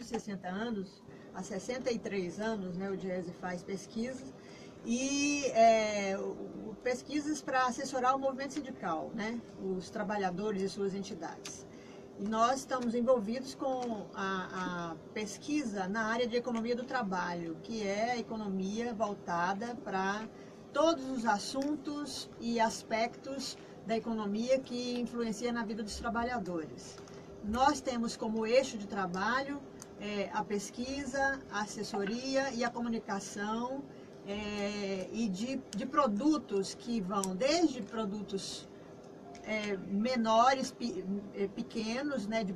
60 anos, há 63 anos, né, o DIEESE faz pesquisas, e pesquisas para assessorar o movimento sindical, né, os trabalhadores e suas entidades. E nós estamos envolvidos com a pesquisa na área de economia do trabalho, que é a economia voltada para todos os assuntos e aspectos da economia que influencia na vida dos trabalhadores. Nós temos como eixo de trabalho a pesquisa, a assessoria e a comunicação e de produtos que vão desde produtos menores, pequenos, né, de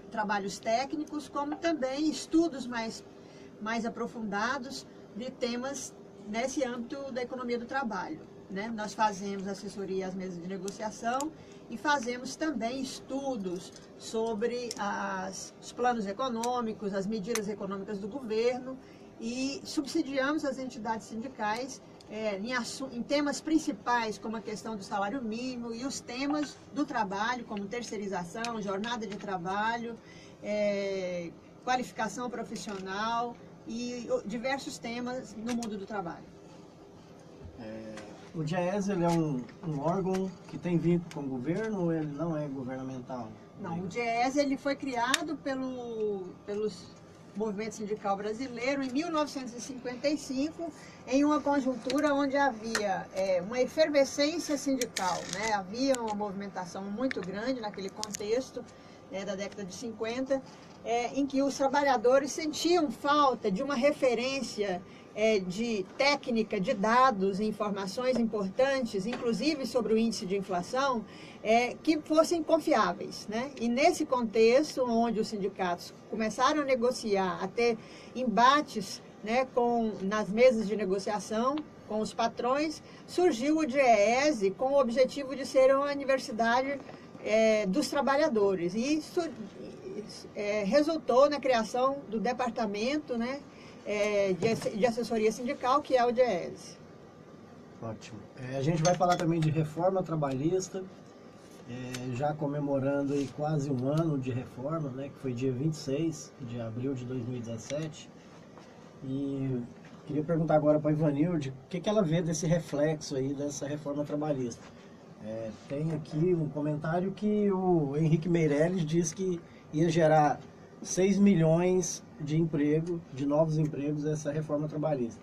trabalhos técnicos, como também estudos mais aprofundados de temas nesse âmbito da economia do trabalho, né? Nós fazemos assessoria às mesas de negociação e fazemos também estudos sobre os planos econômicos, as medidas econômicas do governo e subsidiamos as entidades sindicais em temas principais como a questão do salário mínimo e os temas do trabalho, como terceirização, jornada de trabalho, qualificação profissional e diversos temas no mundo do trabalho. O DIEESE ele é um órgão que tem vínculo com o governo ou ele não é governamental? Não, o DIEESE ele foi criado pelos movimento sindical brasileiro em 1955, em uma conjuntura onde havia uma efervescência sindical, né? Havia uma movimentação muito grande naquele contexto da década de 50, em que os trabalhadores sentiam falta de uma referência de técnica, de dados e informações importantes, inclusive sobre o índice de inflação, que fossem confiáveis, né? E nesse contexto, onde os sindicatos começaram a negociar, a ter embates, né, nas mesas de negociação com os patrões, surgiu o DIEESE com o objetivo de ser uma universidade dos trabalhadores. E isso resultou na criação do departamento, né, de assessoria sindical, que é o DIEESE. Ótimo. A gente vai falar também de reforma trabalhista, já comemorando aí quase um ano de reforma, né, que foi dia 26 de abril de 2017. E queria perguntar agora para a Ivanilde o que ela vê desse reflexo aí dessa reforma trabalhista. Tem aqui um comentário que o Henrique Meirelles diz que ia gerar 6 milhões de novos empregos essa reforma trabalhista.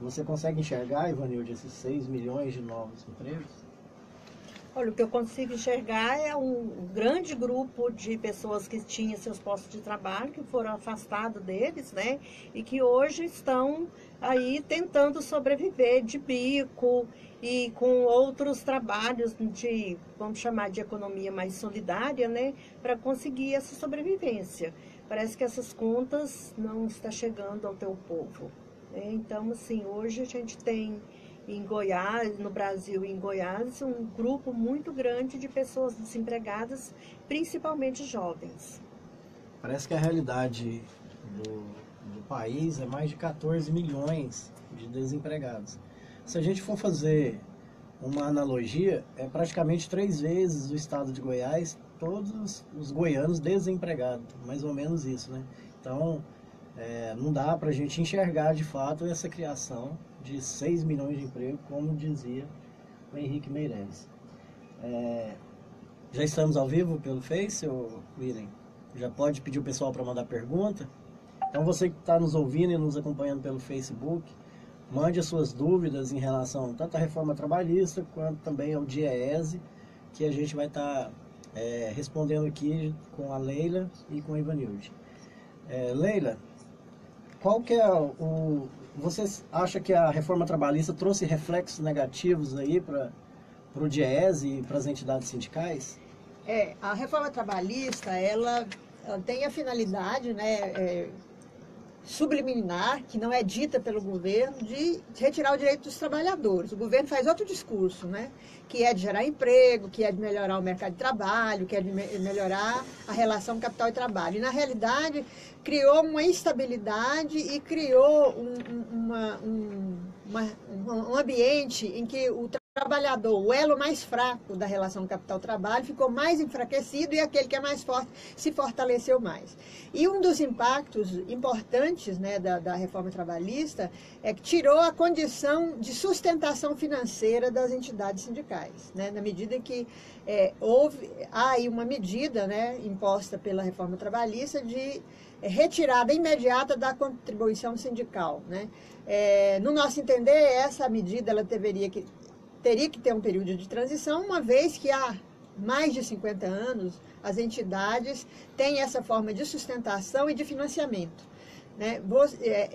Você consegue enxergar, Ivanilde, esses 6 milhões de novos empregos? Olha, o que eu consigo enxergar é um grande grupo de pessoas que tinham seus postos de trabalho, que foram afastados deles, né? E que hoje estão aí tentando sobreviver de bico e com outros trabalhos vamos chamar de economia mais solidária, né? Para conseguir essa sobrevivência. Parece que essas contas não estão chegando ao teu povo, né? Então, assim, hoje a gente tem em Goiás, no Brasil e em Goiás, um grupo muito grande de pessoas desempregadas, principalmente jovens. Parece que a realidade do país é mais de 14 milhões de desempregados. Se a gente for fazer uma analogia, é praticamente 3 vezes o estado de Goiás, todos os goianos desempregados, mais ou menos isso, né? Então, não dá para a gente enxergar de fato essa criação de 6 milhões de empregos, como dizia o Henrique Meirelles. Já estamos ao vivo pelo Face, William? Já pode pedir o pessoal para mandar pergunta? Então você que está nos ouvindo e nos acompanhando pelo Facebook, mande as suas dúvidas em relação tanto à reforma trabalhista quanto também ao DIEESE, que a gente vai estar respondendo aqui com a Leila e com a Ivanilde. Leila, qual que é você acha que a reforma trabalhista trouxe reflexos negativos aí para o DIEESE e para as entidades sindicais? A reforma trabalhista, ela tem a finalidade, né, subliminar, que não é dita pelo governo, de retirar o direito dos trabalhadores. O governo faz outro discurso, né, que é de gerar emprego, que é de melhorar o mercado de trabalho, que é de melhorar a relação capital e trabalho. E, na realidade, criou uma instabilidade e criou um ambiente em que o trabalhador, o elo mais fraco da relação capital-trabalho, ficou mais enfraquecido e aquele que é mais forte se fortaleceu mais. E um dos impactos importantes, né, da reforma trabalhista é que tirou a condição de sustentação financeira das entidades sindicais, né, na medida em que há aí uma medida, né, imposta pela reforma trabalhista de retirada imediata da contribuição sindical, né. No nosso entender, essa medida ela teria que ter um período de transição, uma vez que há mais de 50 anos as entidades têm essa forma de sustentação e de financiamento, né?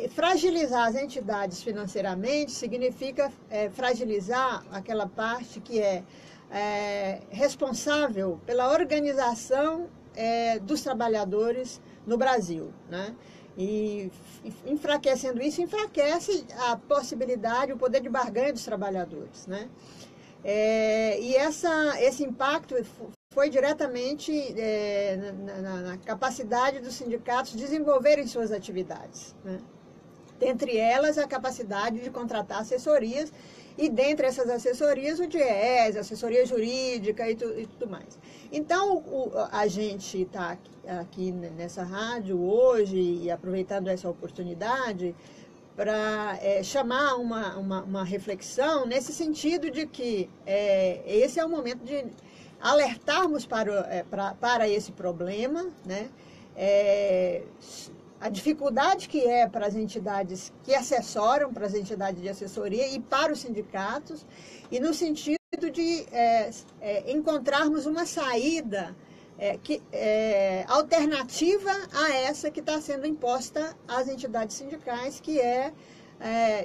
Fragilizar as entidades financeiramente significa fragilizar aquela parte que é responsável pela organização dos trabalhadores no Brasil, né? E enfraquecendo isso, enfraquece a possibilidade, o poder de barganha dos trabalhadores, né? E esse impacto foi diretamente na capacidade dos sindicatos desenvolverem suas atividades, né? Dentre elas, a capacidade de contratar assessorias, e dentre essas assessorias, o DIEESE, assessoria jurídica e tudo mais. Então, a gente está aqui nessa rádio hoje, e aproveitando essa oportunidade, para chamar uma reflexão nesse sentido de que esse é o momento de alertarmos para esse problema, né? A dificuldade que é para as entidades que assessoram, para as entidades de assessoria e para os sindicatos, e no sentido de encontrarmos uma saída alternativa a essa que está sendo imposta às entidades sindicais, que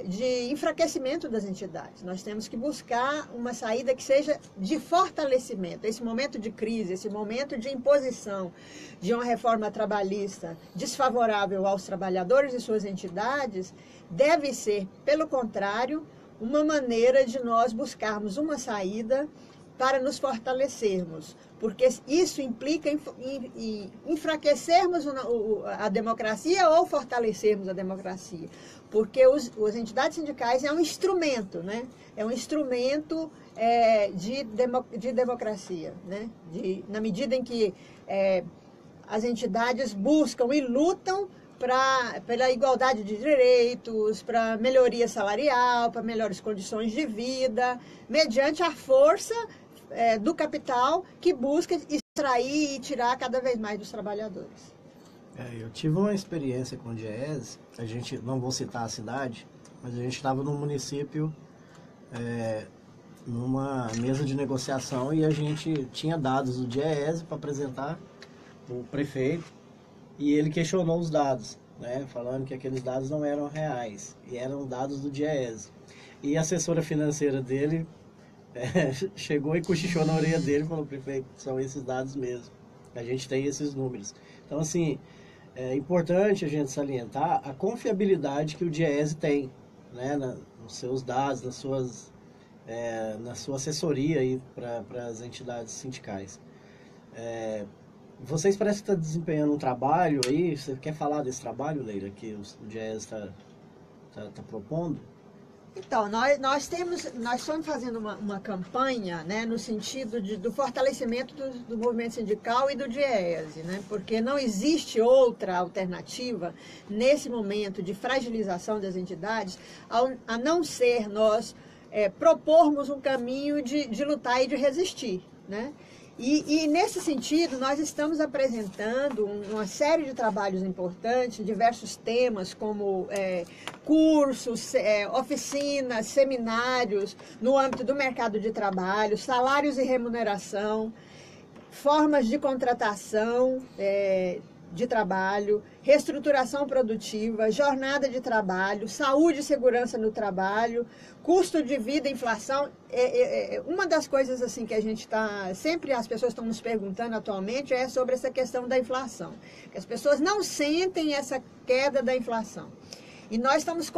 de enfraquecimento das entidades. Nós temos que buscar uma saída que seja de fortalecimento. Esse momento de crise, esse momento de imposição de uma reforma trabalhista desfavorável aos trabalhadores e suas entidades, deve ser, pelo contrário, uma maneira de nós buscarmos uma saída para nos fortalecermos, porque isso implica em enfraquecermos a democracia ou fortalecermos a democracia, porque as entidades sindicais é um instrumento, né? É um instrumento de democracia, né? Na medida em que as entidades buscam e lutam pela igualdade de direitos, para melhoria salarial, para melhores condições de vida, mediante a força do capital que busca extrair e tirar cada vez mais dos trabalhadores. Eu tive uma experiência com o DIEESE, a gente, não vou citar a cidade, mas a gente estava num município, numa mesa de negociação, e a gente tinha dados do DIEESE para apresentar o prefeito, e ele questionou os dados, né, falando que aqueles dados não eram reais, e eram dados do DIEESE. E a assessora financeira dele chegou e cochichou na orelha dele e falou: prefeito, são esses dados mesmo, a gente tem esses números. Então, assim, é importante a gente salientar a confiabilidade que o DIEESE tem, né, nos seus dados, na sua assessoria para as entidades sindicais. Vocês parecem que estão desempenhando um trabalho aí. Você quer falar desse trabalho, Leila, que o DIEESE está propondo? Então, nós estamos fazendo uma campanha, né, no sentido do fortalecimento do movimento sindical e do DIEESE, né, porque não existe outra alternativa nesse momento de fragilização das entidades, a não ser nós propormos um caminho de lutar e de resistir, né? E nesse sentido, nós estamos apresentando uma série de trabalhos importantes, diversos temas, como cursos, oficinas, seminários no âmbito do mercado de trabalho, salários e remuneração, formas de contratação de trabalho, reestruturação produtiva, jornada de trabalho, saúde e segurança no trabalho, custo de vida, inflação. Uma das coisas assim que a gente sempre as pessoas estão nos perguntando atualmente é sobre essa questão da inflação. Que as pessoas não sentem essa queda da inflação. E nós estamos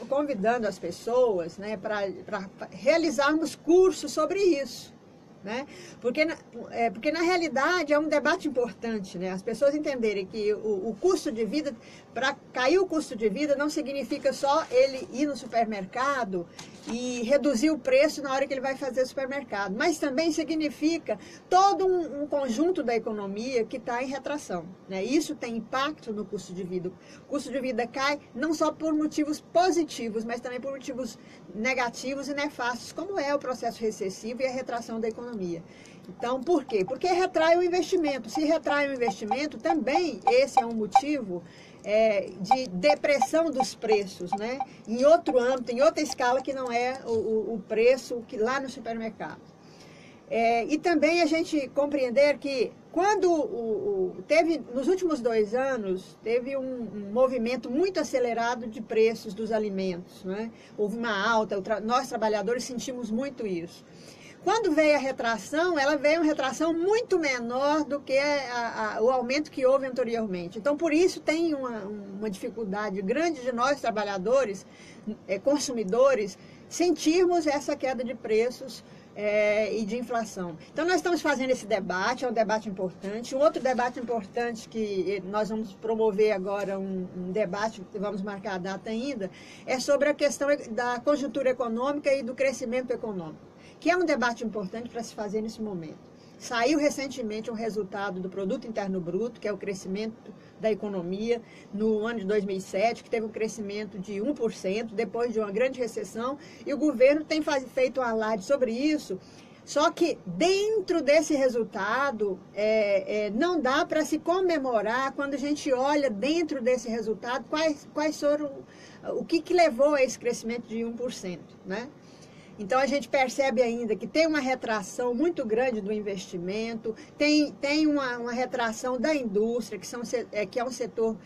convidando as pessoas, né, para realizarmos cursos sobre isso, né? Porque na realidade é um debate importante, né? As pessoas entenderem que o custo de vida, para cair o custo de vida, não significa só ele ir no supermercado e reduzir o preço na hora que ele vai fazer supermercado, mas também significa todo um conjunto da economia que está em retração, né? Isso tem impacto no custo de vida. O custo de vida cai não só por motivos positivos, mas também por motivos negativos e nefastos, como é o processo recessivo e a retração da economia. Então, por quê? Porque retrai o investimento. Se retrai o investimento, também esse é um motivo de depressão dos preços, né? Em outro âmbito, em outra escala que não é o preço que lá no supermercado. E também a gente compreender que quando teve, nos últimos 2 anos, teve um movimento muito acelerado de preços dos alimentos, né? Houve uma alta, nós trabalhadores sentimos muito isso. Quando veio a retração, ela veio uma retração muito menor do que o aumento que houve anteriormente. Então, por isso tem uma dificuldade grande de nós, trabalhadores, consumidores, sentirmos essa queda de preços e de inflação. Então, nós estamos fazendo esse debate, é um debate importante. Um outro debate importante que nós vamos promover agora, um debate, vamos marcar a data ainda, é sobre a questão da conjuntura econômica e do crescimento econômico, que é um debate importante para se fazer nesse momento. Saiu recentemente um resultado do Produto Interno Bruto, que é o crescimento da economia, no ano de 2007, que teve um crescimento de 1%, depois de uma grande recessão, e o governo tem feito um alarde sobre isso. Só que dentro desse resultado, não dá para se comemorar quando a gente olha dentro desse resultado quais foram, o que levou a esse crescimento de 1%, né? Então, a gente percebe ainda que tem uma retração muito grande do investimento, tem uma retração da indústria, que é um setor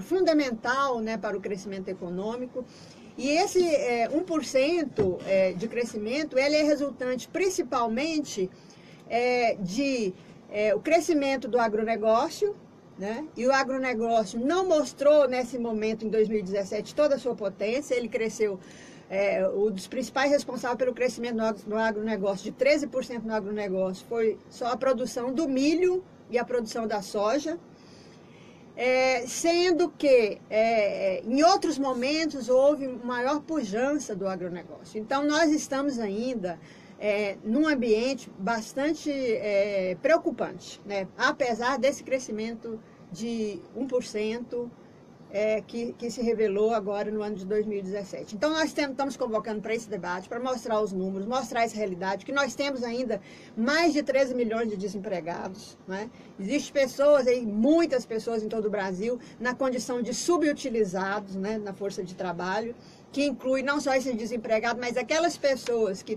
fundamental, né, para o crescimento econômico. E esse 1% de crescimento, ele é resultante principalmente o crescimento do agronegócio, né? E o agronegócio não mostrou nesse momento, em 2017, toda a sua potência, ele cresceu. Um dos principais responsáveis pelo crescimento no agronegócio, de 13% no agronegócio, foi só a produção do milho e a produção da soja, sendo que em outros momentos houve maior pujança do agronegócio. Então, nós estamos ainda num ambiente bastante preocupante, né? Apesar desse crescimento de 1%, que se revelou agora no ano de 2017. Então, nós estamos convocando para esse debate, para mostrar os números, mostrar essa realidade, que nós temos ainda mais de 13 milhões de desempregados, né? Existem pessoas aí, muitas pessoas em todo o Brasil, na condição de subutilizados, né, na força de trabalho, que inclui não só esses desempregados, mas aquelas pessoas que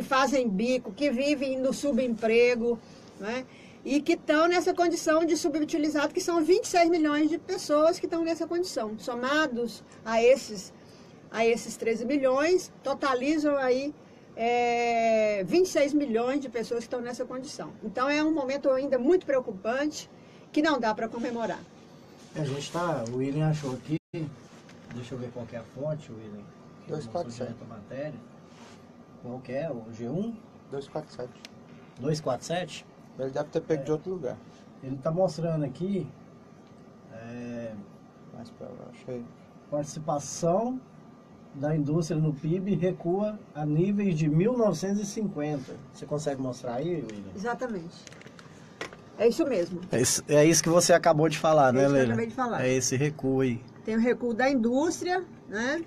fazem bico, que vivem no subemprego, né? E que estão nessa condição de subutilizado, que são 26 milhões de pessoas que estão nessa condição. Somados a esses 13 milhões, totalizam aí 26 milhões de pessoas que estão nessa condição. Então, é um momento ainda muito preocupante, que não dá para comemorar. O William achou aqui, deixa eu ver qual que é a fonte, William. 247. A matéria. Qual que é? O G1? 247. 247? Ele deve ter pego de outro lugar. Ele está mostrando aqui Mais pra baixo aí. Participação da indústria no PIB recua a níveis de 1950. Você consegue mostrar aí, William? Exatamente. É isso mesmo. É isso que você acabou de falar, né, isso que eu Leila? acabei de falar. É esse recuo aí. Tem o recuo da indústria, né?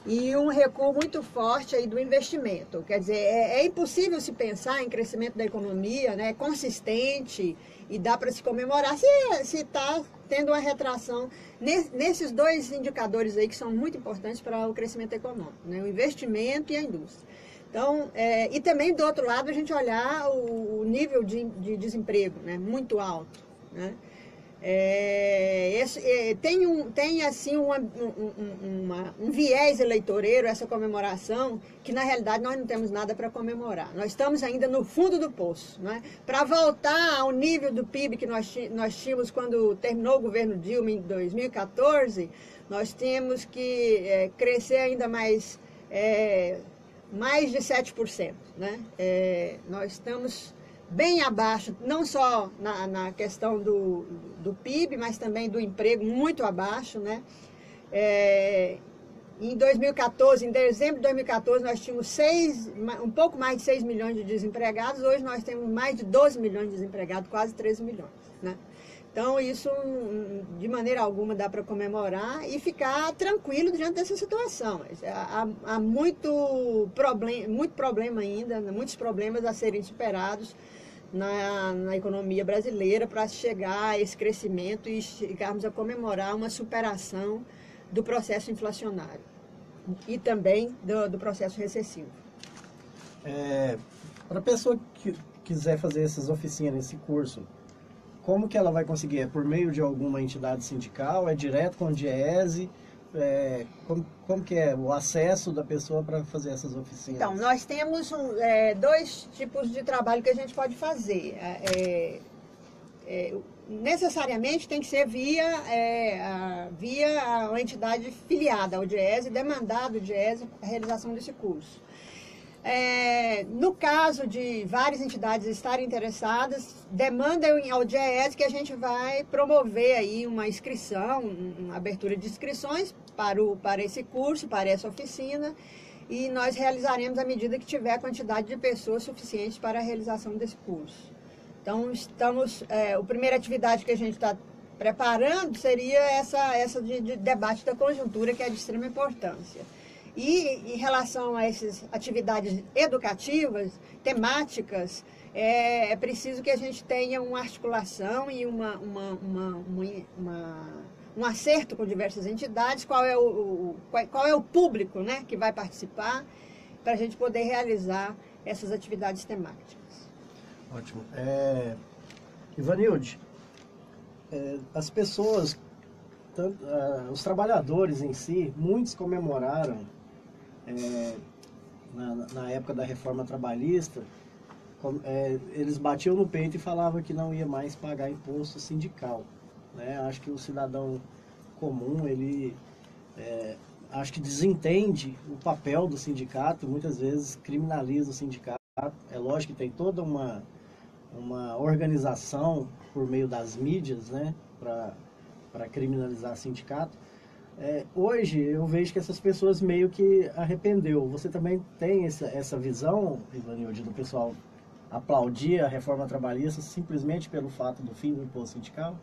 E um recuo muito forte aí do investimento. Quer dizer, é impossível se pensar em crescimento da economia, né, consistente, e dá para se comemorar se está tendo uma retração nesses 2 indicadores aí que são muito importantes para o crescimento econômico, né, o investimento e a indústria. Então, e também do outro lado a gente olhar o nível de desemprego, né, muito alto, né? Tem assim um viés eleitoreiro, essa comemoração, que na realidade nós não temos nada para comemorar. Nós estamos ainda no fundo do poço, né? Para voltar ao nível do PIB que nós tínhamos quando terminou o governo Dilma em 2014, nós temos que crescer ainda mais mais de 7%, né? Nós estamos bem abaixo, não só na questão do PIB, mas também do emprego, muito abaixo, né? Em 2014, em dezembro de 2014, nós tínhamos um pouco mais de 6 milhões de desempregados, hoje nós temos mais de 12 milhões de desempregados, quase 13 milhões, né? Então, isso, de maneira alguma, dá para comemorar e ficar tranquilo diante dessa situação. Há muito problema ainda, muitos problemas a serem superados na economia brasileira para chegar a esse crescimento e chegarmos a comemorar uma superação do processo inflacionário e também do processo recessivo. Para a pessoa que quiser fazer essas oficinas, esse curso, como que ela vai conseguir? É por meio de alguma entidade sindical? É direto com o DIEESE? Como que é o acesso da pessoa para fazer essas oficinas? Então, nós temos dois tipos de trabalho que a gente pode fazer. Necessariamente tem que ser via uma entidade filiada ao DIEESE, demandado o DIEESE a realização desse curso. No caso de várias entidades estarem interessadas, demandem ao DIEESE que a gente vai promover aí uma inscrição, uma abertura de inscrições para esse curso, para essa oficina, e nós realizaremos à medida que tiver a quantidade de pessoas suficientes para a realização desse curso. Então, a primeira atividade que a gente está preparando seria essa de debate da conjuntura, que é de extrema importância. E em relação a essas atividades educativas, temáticas, é preciso que a gente tenha uma articulação e um acerto com diversas entidades, qual é o público, né, que vai participar, para a gente poder realizar essas atividades temáticas. Ótimo. Ivanilde, as pessoas, os trabalhadores em si, muitos comemoraram na época da reforma trabalhista, eles batiam no peito e falavam que não ia mais pagar imposto sindical, né? Acho que o cidadão comum, ele acho que desentende o papel do sindicato, muitas vezes criminaliza o sindicato. É lógico que tem toda uma organização por meio das mídias, né, para criminalizar o sindicato. Hoje eu vejo que essas pessoas meio que arrependeu. Você também tem essa visão, Ivanilde, do pessoal aplaudir a reforma trabalhista simplesmente pelo fato do fim do imposto sindical?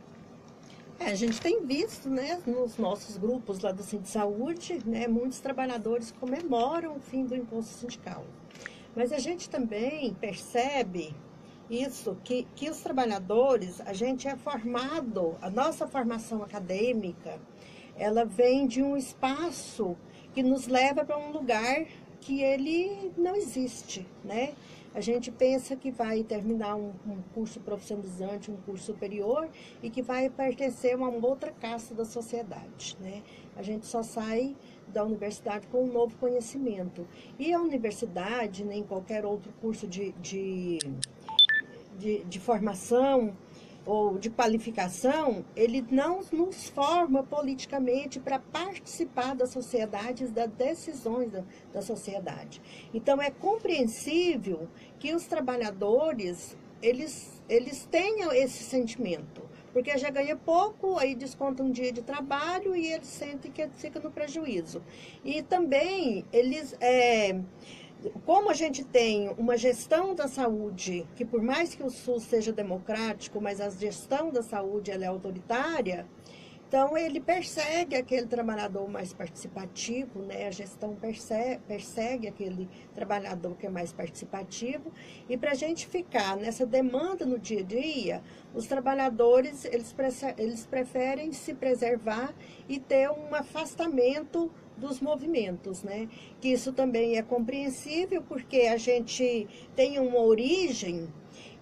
A gente tem visto, né, nos nossos grupos lá do Sindsaúde, né, muitos trabalhadores comemoram o fim do imposto sindical. Mas a gente também percebe isso, que os trabalhadores, a gente é formado, a nossa formação acadêmica, ela vem de um espaço que nos leva para um lugar que ele não existe, né? A gente pensa que vai terminar um curso profissionalizante, um curso superior, e que vai pertencer a uma outra casta da sociedade, né? A gente só sai da universidade com um novo conhecimento. E a universidade, nem qualquer outro curso de formação ou de qualificação, ele não nos forma politicamente para participar das sociedades, das decisões da sociedade. Então, é compreensível que os trabalhadores, eles tenham esse sentimento, porque já ganha pouco, aí desconta um dia de trabalho e eles sentem que fica no prejuízo. E também, como a gente tem uma gestão da saúde, que por mais que o SUS seja democrático, mas a gestão da saúde ela é autoritária, então ele persegue aquele trabalhador mais participativo, né? A gestão persegue aquele trabalhador que é mais participativo. E para a gente ficar nessa demanda no dia a dia, os trabalhadores eles preferem se preservar e ter um afastamento dos movimentos, né? Que isso também é compreensível, porque a gente tem uma origem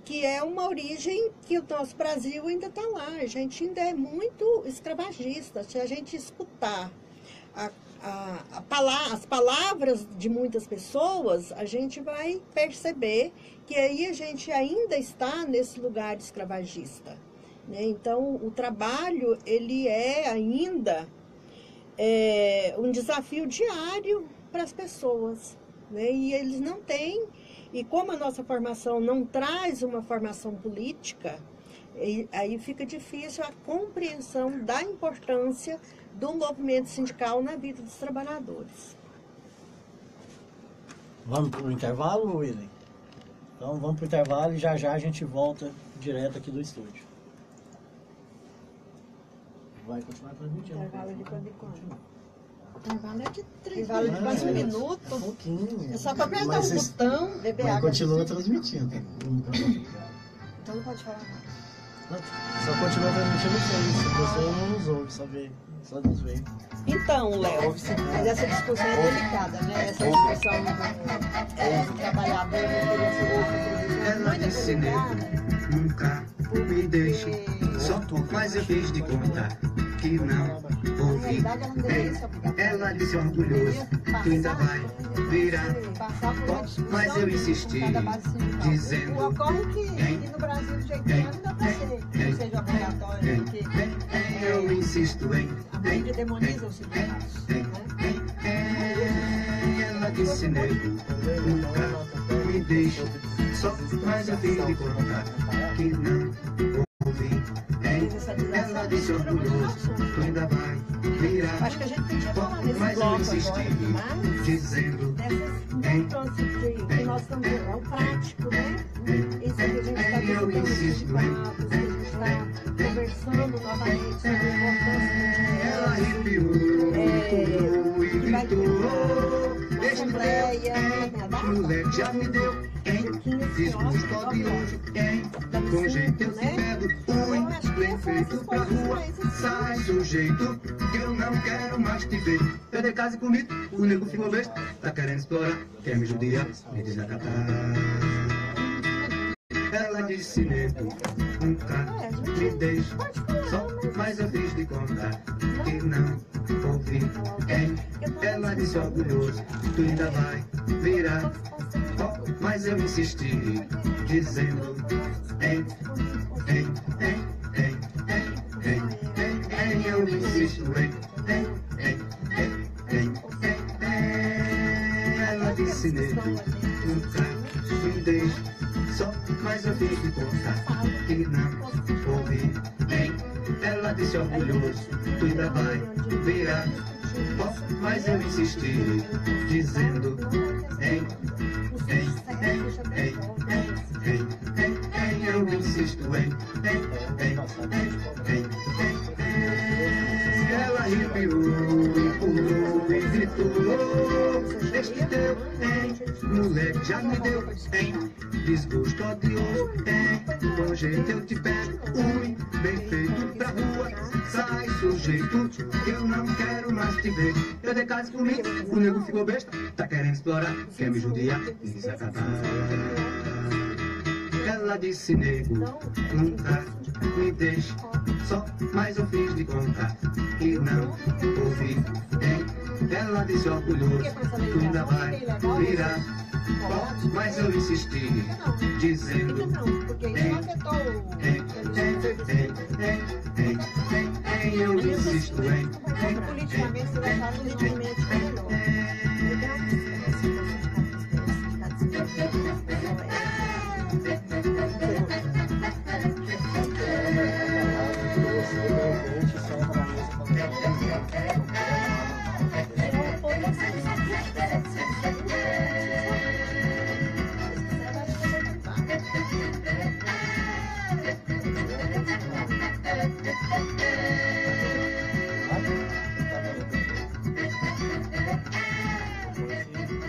que é uma origem que o nosso Brasil ainda está lá. A gente ainda é muito escravagista. Se a gente escutar as palavras de muitas pessoas, a gente vai perceber que aí a gente ainda está nesse lugar escravagista, né? Então, o trabalho, ele é ainda um desafio diário para as pessoas, né? E eles não têm, e como a nossa formação não traz uma formação política, aí fica difícil a compreensão da importância do movimento sindical na vida dos trabalhadores. Vamos para o intervalo, Willy? Então vamos para o intervalo e já já a gente volta direto aqui do estúdio. Vai continuar transmitindo. Intervalo de quando em quando? Intervalo é de 3 Intervalo de quase um minuto. Um pouquinho. É só para apertar Mas o vocês- botão, beber Mas água. continua transmitindo. Então não pode falar nada. Só continua transmitindo sem. Se você não nos ouve, só nos vê. Então, Léo, Mas essa discussão é delicada, né? Essa discussão do trabalhador não querer ser outra Ela disse nego, nunca me deixe. Só mas eu fiz de conta que não ouvi. Ela disse orgulhoso, tu ainda vai virar. Mas eu insisti, dizendo Ocorre que no Brasil, do jeito que é, não dá pra ser, que não seja obrigatório, porque eu insisto em. a mídia demoniza os sindicatos, né? Ela disse nego, nunca me deixe. Só mas eu fiz de conta que não ouvi. Ela disse orgulhoso, tu ainda vai virar. acho que a gente podia falar nesse Mas eu bloco insisti, agora, mas dizendo dessas importâncias que nós estamos é o prático, né? Isso que a gente está visitando os sindicatos, que a gente está conversando novamente sobre a importância ela do arrepiou e que vai ter gritou. uma assembleia, Moleque já me deu, hein? Disgusto odioso, hein? Com jeito eu te pego, bem feito pra rua. Sai, sujeito, que eu não quero mais te ver. Eu dei casa comigo, o nego ficou besta. Tá querendo explorar, quer me judiar, me desacatar. Ela disse nego, nunca me deixe. Só, mas eu fiz de conta que não ouvi, hein? Ela disse orgulhoso, tu ainda vai virar. Oh, mas eu insisti, dizendo, hein, hein, hein, hein, hein, hein, hein, eu insisto, hein, hein, hein, hein, hein, hein. Ela disse nego, nunca me deixe. Só, mas eu fiz de conta que não ouvi, hein? Ela disse orgulhoso, tu ainda vai virar. Oh, mas eu insisti, dizendo, hein, hein, hein, hein, hein, hein, hein, hein, eu insisto, hein, hein, hein, hein, hein, hein. Ela arrepiou, pulou e gritou, este teu, hein, moleque já me deu, hein, desgosto odioso, hein, com jeito eu te pego, ui, bem feito pra rua, sai sujeito, eu não quero mais te ver. Eu dei casa comigo, o nego ficou besta, tá querendo explorar, quer me judiar, me desacatar. Ela disse nego, nunca me deixe. Só, mas eu fiz de conta que não ouvi, hein? Ela disse orgulhoso, tu ainda vai virar. Oh, mas eu insisti, dizendo, hein, hein, hein, hein, hein, hein, hein, eu insisto, hein, hein, Politicamente, você vai falar politicamente melhor.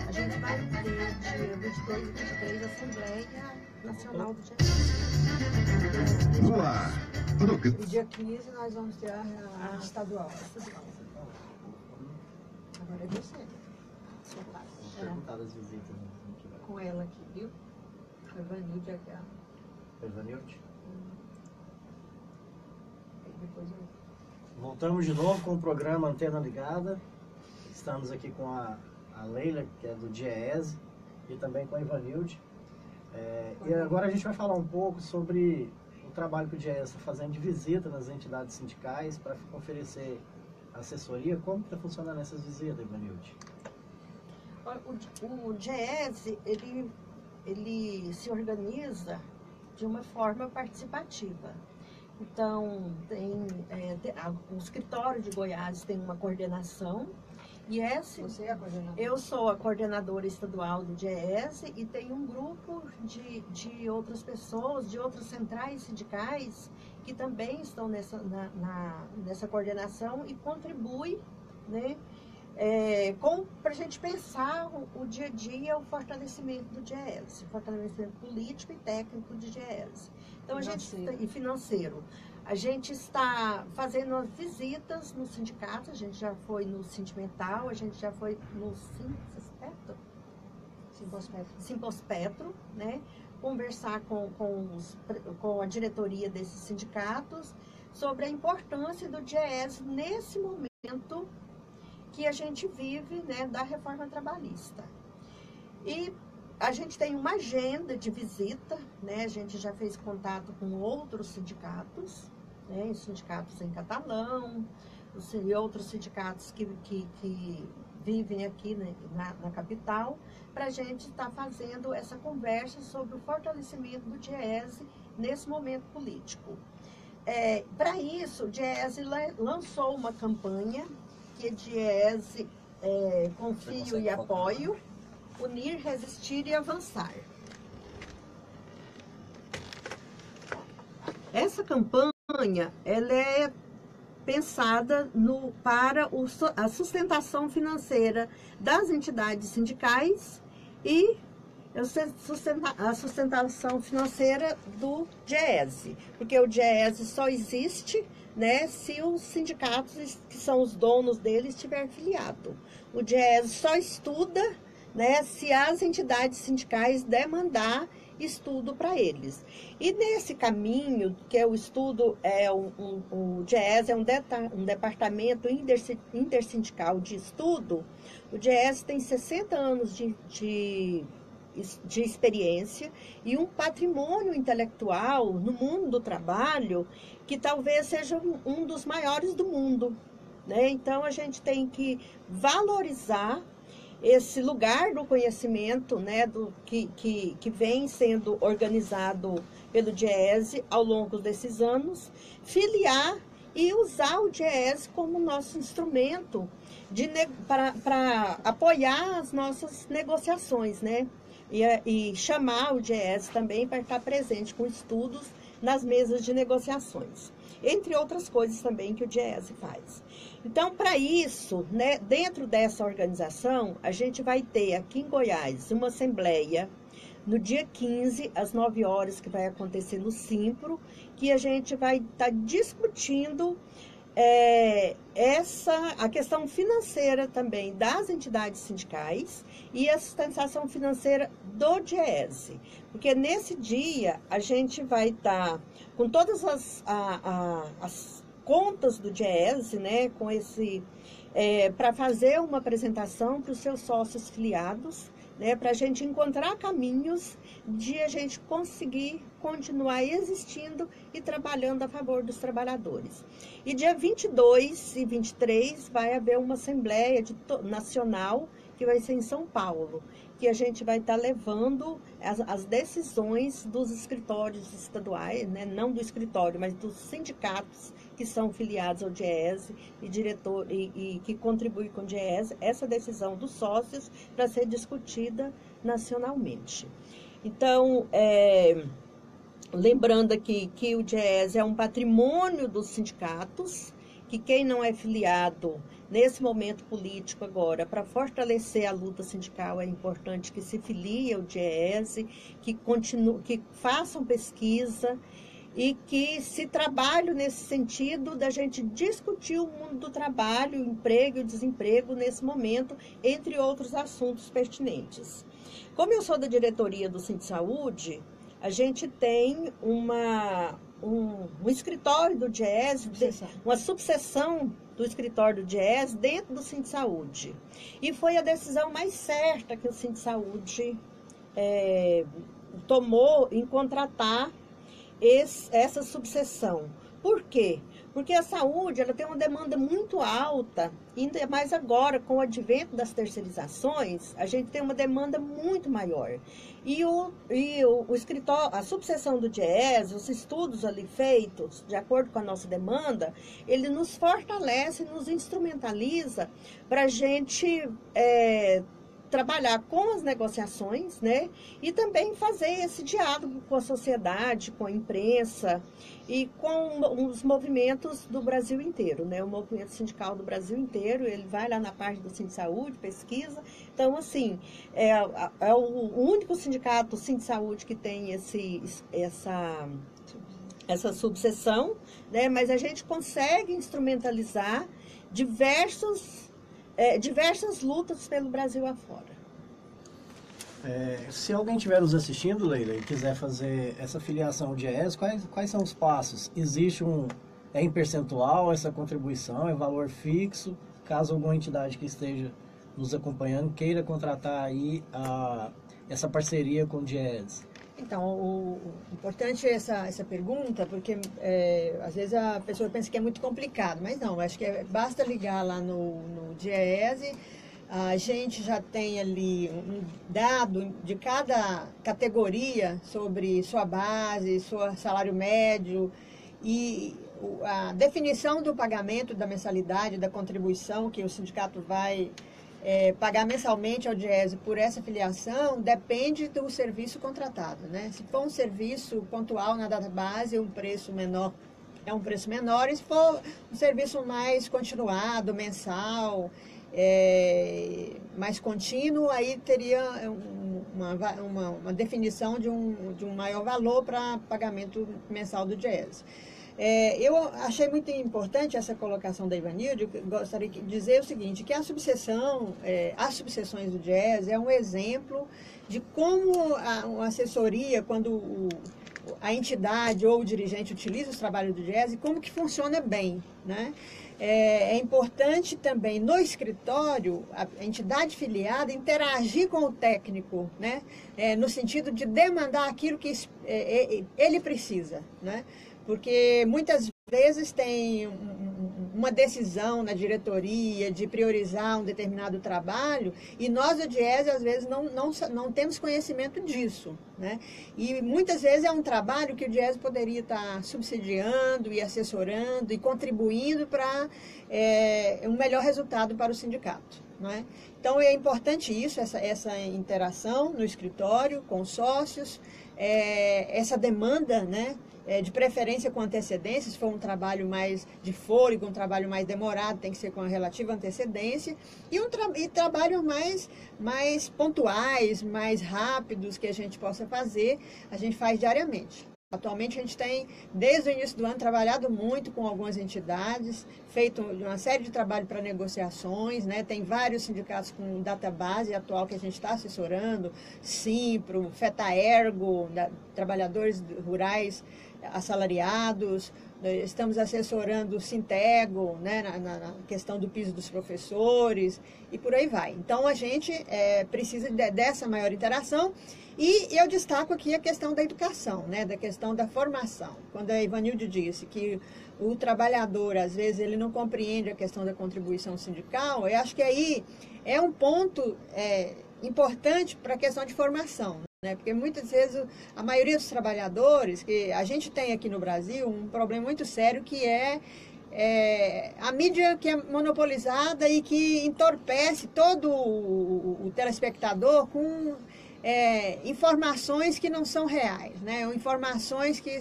A gente vai ter dia 22 e 23 a Assembleia Nacional do Dia. Boa! E dia 15 nós vamos ter a estadual. Agora é você. Perguntar as visitas, né? Com ela aqui, viu? Com a Ivanilde H. Ivanilde? Aí depois eu... Voltamos de novo com o programa Antena Ligada. Estamos aqui com a Leila, que é do DIEESE, e também com a Ivanilde. E agora a gente vai falar um pouco sobre o trabalho que o DIEESE está fazendo de visita nas entidades sindicais para oferecer assessoria. Como está funcionando essas visitas, Ivanilde? O DIEESE, ele se organiza de uma forma participativa. Então, o escritório de Goiás tem uma coordenação. Você é a coordenadora? Eu sou a coordenadora estadual do DIEESE e tem um grupo de outras pessoas, de outras centrais sindicais, que também estão nessa coordenação e contribuem, né, para a gente pensar o dia a dia, o fortalecimento do DIEESE, o fortalecimento político e técnico do DIEESE. Então, e financeiro. A gente está fazendo as visitas no sindicato, a gente já foi no Sindimental, a gente já foi no Simpospetro, né? Conversar com a diretoria desses sindicatos sobre a importância do DIEESE nesse momento que a gente vive, né, da reforma trabalhista. E a gente tem uma agenda de visita, né? A gente já fez contato com outros sindicatos, né? Sindicatos em Catalão, e outros sindicatos que vivem aqui, né, na capital, para a gente estar fazendo essa conversa sobre o fortalecimento do DIEESE nesse momento político. Para isso, o DIEESE lançou uma campanha, que é DIEESE Confio e Apoio, Unir, Resistir e Avançar. Essa campanha, ela é pensada para a sustentação financeira das entidades sindicais e a sustentação financeira do DIEESE, porque o DIEESE só existe, né, se os sindicatos, que são os donos dele, estiver filiado. O DIEESE só estuda, né, se as entidades sindicais demandar estudo para eles. E nesse caminho, que é o estudo, o DIEESE é um departamento intersindical de estudo. O DIEESE tem 60 anos de experiência e um patrimônio intelectual no mundo do trabalho que talvez seja um dos maiores do mundo, né? Então, a gente tem que valorizar esse lugar do conhecimento, né, que vem sendo organizado pelo DIEESE ao longo desses anos, filiar e usar o DIEESE como nosso instrumento para apoiar as nossas negociações, né? E chamar o DIEESE também para estar presente com estudos nas mesas de negociações, entre outras coisas também que o DIEESE faz. Então, para isso, né, dentro dessa organização, a gente vai ter aqui em Goiás uma assembleia no dia 15, às 9 horas, que vai acontecer no Simpro, que a gente vai estar discutindo a questão financeira também das entidades sindicais e a sustentação financeira do DIEESE. Porque nesse dia a gente vai estar com todas as contas do DIEESE, né, com para fazer uma apresentação para os seus sócios filiados, né, para a gente encontrar caminhos de a gente conseguir continuar existindo e trabalhando a favor dos trabalhadores. E dia 22 e 23 vai haver uma assembleia nacional, que vai ser em São Paulo, que a gente vai estar levando as decisões dos escritórios estaduais, né, não do escritório, mas dos sindicatos que são filiados ao DIEESE e que contribuem com o DIEESE, essa decisão dos sócios para ser discutida nacionalmente. Então, lembrando aqui que o DIEESE é um patrimônio dos sindicatos, que quem não é filiado nesse momento político agora, para fortalecer a luta sindical, é importante que se filie ao DIEESE, que façam pesquisa e que se trabalhe nesse sentido da gente discutir o mundo do trabalho, o emprego e o desemprego nesse momento, entre outros assuntos pertinentes. Como eu sou da diretoria do Sindsaúde, a gente tem um escritório do DIEESE, uma subseção do escritório do DIEESE dentro do Sindsaúde. E foi a decisão mais certa que o Sindsaúde tomou em contratar essa subseção. Por quê? Porque a saúde, ela tem uma demanda muito alta, ainda mais agora, com o advento das terceirizações, a gente tem uma demanda muito maior. E o escritório, a subseção do DIEESE, os estudos ali feitos, de acordo com a nossa demanda, ele nos fortalece, nos instrumentaliza para a gente trabalhar com as negociações, né? E também fazer esse diálogo com a sociedade, com a imprensa e com os movimentos do Brasil inteiro, né? O movimento sindical do Brasil inteiro, ele vai lá na parte do Sindsaúde, pesquisa. Então, assim, é o único sindicato, o Sindsaúde, que tem essa subseção, né? Mas a gente consegue instrumentalizar diversas lutas pelo Brasil afora. Se alguém estiver nos assistindo, Leila, e quiser fazer essa filiação ao DIEESE, quais são os passos? Existe em percentual essa contribuição, é valor fixo? Caso alguma entidade que esteja nos acompanhando queira contratar aí essa parceria com o DIEESE. Então, o importante é essa pergunta, porque às vezes a pessoa pensa que é muito complicado, mas não, acho que basta ligar lá no DIEESE. A gente já tem ali um dado de cada categoria sobre sua base, seu salário médio e a definição do pagamento da mensalidade, da contribuição que o sindicato vai pagar mensalmente ao DIEESE por essa filiação depende do serviço contratado, né? Se for um serviço pontual na database, um preço menor é um preço menor, e se for um serviço mais continuado, mensal, mais contínuo, aí teria uma definição de um maior valor para pagamento mensal do DIEESE. Eu achei muito importante essa colocação da Ivanilde. Gostaria de dizer o seguinte, que as subseções do DIEESE é um exemplo de como a assessoria, quando a entidade ou o dirigente utiliza os trabalhos do DIEESE, como que funciona bem, né? É importante também no escritório, a entidade filiada interagir com o técnico, né? No sentido de demandar aquilo que ele precisa, né? Porque muitas vezes tem uma decisão na diretoria de priorizar um determinado trabalho e nós do DIEESE às vezes não temos conhecimento disso, né? E muitas vezes é um trabalho que o DIEESE poderia estar subsidiando e assessorando e contribuindo para um melhor resultado para o sindicato, não é? Então é importante isso, essa interação no escritório com os sócios, essa demanda, né? De preferência com antecedência, se for um trabalho mais de fôlego, um trabalho mais demorado, tem que ser com a relativa antecedência, e trabalhos mais pontuais, mais rápidos que a gente possa fazer, a gente faz diariamente. Atualmente a gente tem, desde o início do ano, trabalhado muito com algumas entidades, feito uma série de trabalho para negociações, né? Tem vários sindicatos com database atual que a gente está assessorando, Simpro, Fetaergo, trabalhadores rurais assalariados, estamos assessorando o Sintego, né, na questão do piso dos professores e por aí vai. Então a gente precisa dessa maior interação. E eu destaco aqui a questão da educação, né, da questão da formação. Quando a Ivanilde disse que o trabalhador, às vezes, ele não compreende a questão da contribuição sindical, eu acho que aí é um ponto importante para a questão de formação, né? Porque muitas vezes a maioria dos trabalhadores, que a gente tem aqui no Brasil um problema muito sério que é a mídia que é monopolizada e que entorpece todo o telespectador com informações que não são reais, né? Informações que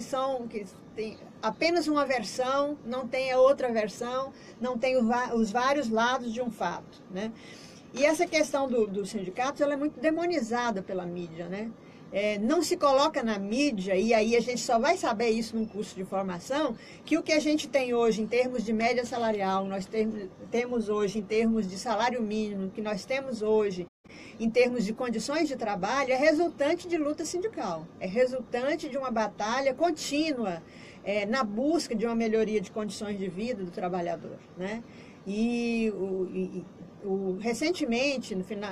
tem apenas uma versão, não tem a outra versão, não tem os vários lados de um fato, né? E essa questão dos sindicatos, ela é muito demonizada pela mídia, né? Não se coloca na mídia, e aí a gente só vai saber isso num curso de formação, que o que a gente tem hoje em termos de média salarial, nós temos hoje em termos de salário mínimo, que nós temos hoje em termos de condições de trabalho, é resultante de luta sindical, é resultante de uma batalha contínua na busca de uma melhoria de condições de vida do trabalhador, né? Recentemente, no final,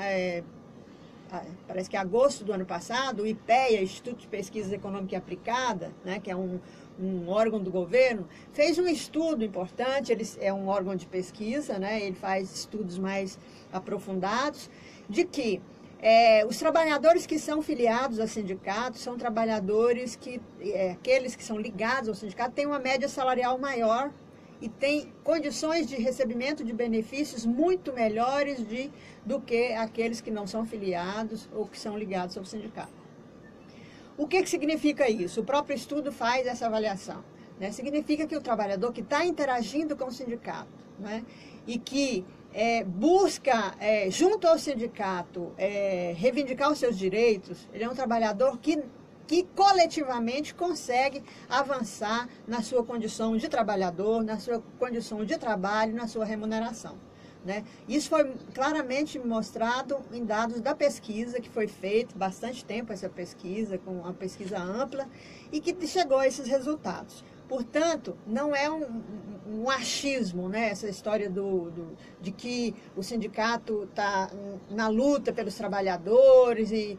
parece que em agosto do ano passado, o IPEA, Instituto de Pesquisa Econômica e Aplicada, né, que é um um órgão do governo, fez um estudo importante, ele é um órgão de pesquisa, né? Ele faz estudos mais aprofundados, de que os trabalhadores que são filiados a sindicatos são trabalhadores que, aqueles que são ligados ao sindicato, têm uma média salarial maior e têm condições de recebimento de benefícios muito melhores do que aqueles que não são filiados ou que são ligados ao sindicato. O que significa isso? O próprio estudo faz essa avaliação, né? Significa que o trabalhador que está interagindo com o sindicato, né? E que busca, junto ao sindicato, reivindicar os seus direitos, ele é um trabalhador que coletivamente consegue avançar na sua condição de trabalhador, na sua condição de trabalho, na sua remuneração, né? Isso foi claramente mostrado em dados da pesquisa, que foi feita bastante tempo, essa pesquisa, com uma pesquisa ampla, e que chegou a esses resultados. Portanto, não é um achismo, né, essa história de que o sindicato está na luta pelos trabalhadores e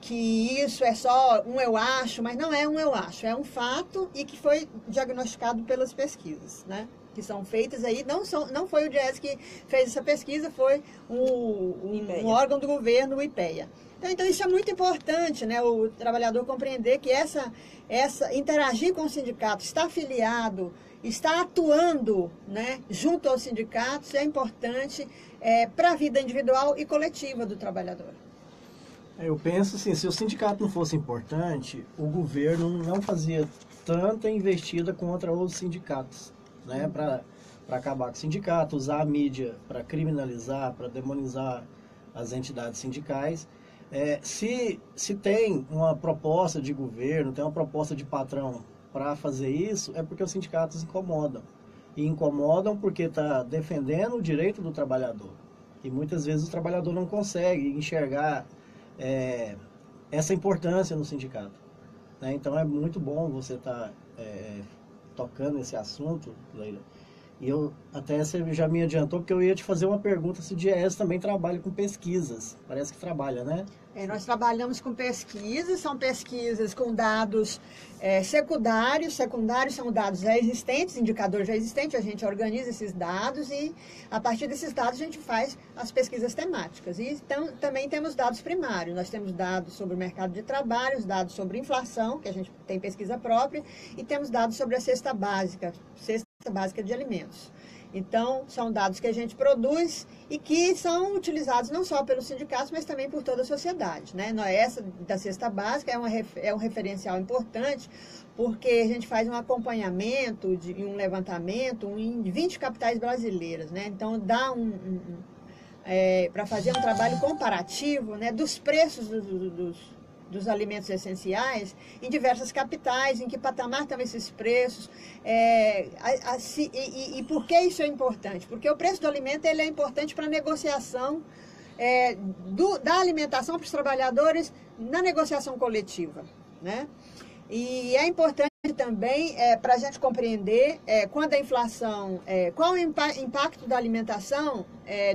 que isso é só um eu acho, mas não é um eu acho, é um fato e que foi diagnosticado pelas pesquisas, né, que são feitas aí. Não foi o DIEESE que fez essa pesquisa, foi um órgão do governo, o IPEA. Então isso é muito importante, né, o trabalhador compreender que interagir com o sindicato, estar afiliado, estar atuando, né, junto aos sindicatos é importante para a vida individual e coletiva do trabalhador. Eu penso assim, se o sindicato não fosse importante, o governo não fazia tanta investida contra os sindicatos, né, para acabar com o sindicato, usar a mídia para criminalizar, para demonizar as entidades sindicais. Se tem uma proposta de governo, tem uma proposta de patrão para fazer isso, é porque os sindicatos incomodam. E incomodam porque está defendendo o direito do trabalhador. E muitas vezes o trabalhador não consegue enxergar essa importância no sindicato, né? Então é muito bom você estar tocando esse assunto, Leila. E até você já me adiantou, porque eu ia te fazer uma pergunta se o DIEESE também trabalha com pesquisas. Parece que trabalha, né? Nós trabalhamos com pesquisas, são pesquisas com dados secundários. Secundários são dados já existentes, indicadores já existentes, a gente organiza esses dados e a partir desses dados a gente faz as pesquisas temáticas. E então, também temos dados primários, nós temos dados sobre o mercado de trabalho, dados sobre inflação, que a gente tem pesquisa própria, e temos dados sobre a cesta básica de alimentos. Então, são dados que a gente produz e que são utilizados não só pelos sindicatos, mas também por toda a sociedade, né? Essa da cesta básica é um referencial importante, porque a gente faz um acompanhamento e um levantamento em 20 capitais brasileiras, né? Então, dá para fazer um trabalho comparativo, né, dos preços dos alimentos essenciais em diversas capitais, em que patamar estão esses preços, e por que isso é importante? Porque o preço do alimento ele é importante para a negociação da alimentação para os trabalhadores na negociação coletiva, né? E é importante também para a gente compreender quando a inflação, qual o impacto da alimentação,